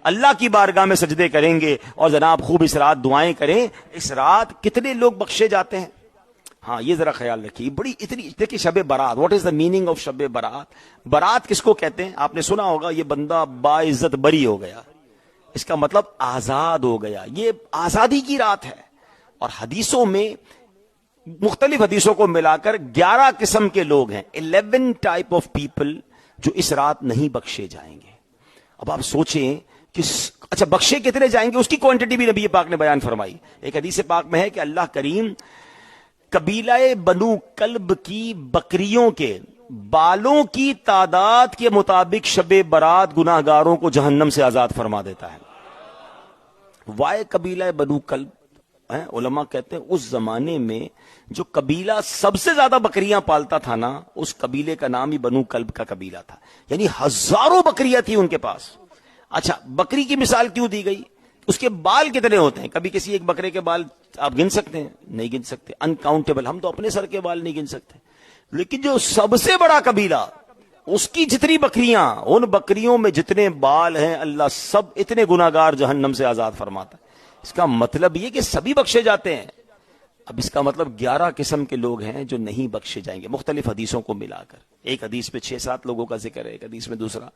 اللہ کی بارگاہ میں سجدے کریں گے اور جناب خوب اس رات دعائیں کریں. اس رات کتنے لوگ بخشے جاتے ہیں؟ ہاں یہ ذرا خیال رکھیے. بڑی اتنی دیکھیے Shab Barat, what is the meaning of Shab Barat? برات کس کو کہتے ہیں؟ آپ نے سنا ہوگا یہ بندہ باعزت بری ہو گیا، اس کا مطلب آزاد ہو گیا. یہ آزادی کی رات ہے. اور حدیثوں میں مختلف حدیثوں کو ملا کر 11 قسم کے لوگ ہیں، 11 ٹائپ آف پیپل جو اس رات نہیں بخشے جائیں گے. اب آپ سوچیں کہ اچھا بخشے کتنے جائیں گے، اس کی کوانٹٹی بھی نبی پاک نے بیان فرمائی. ایک حدیث پاک میں ہے کہ اللہ کریم قبیلہ بنو کلب کی بکریوں کے بالوں کی تعداد کے مطابق شب برات گناہ گاروں کو جہنم سے آزاد فرما دیتا ہے. وائے قبیلہ بنو کلب؟ علماء کہتے ہیں اس زمانے میں جو قبیلہ سب سے زیادہ بکریاں پالتا تھا نا، اس قبیلے کا نام ہی بنو کلب کا قبیلہ تھا. یعنی ہزاروں بکریاں تھی ان کے پاس. اچھا بکری کی مثال کیوں دی گئی؟ اس کے بال کتنے ہوتے ہیں؟ کبھی کسی ایک بکرے کے بال آپ گن سکتے ہیں؟ نہیں گن سکتے. انکاؤنٹیبل. ہم تو اپنے سر کے بال نہیں گن سکتے. لیکن جو سب سے بڑا قبیلہ، اس کی جتنی بکریاں، ان بکریوں میں جتنے بال ہیں، اللہ سب اتنے گناہگار جہنم سے آزاد فرماتا ہے. اس کا مطلب یہ کہ سبھی بخشے جاتے ہیں. اب اس کا مطلب 11 قسم کے لوگ ہیں جو نہیں بخشے جائیں گے، مختلف حدیثوں کو ملا کر. ایک حدیث میں 6-7 لوگوں کا ذکر ہے، ایک حدیث میں دوسرا.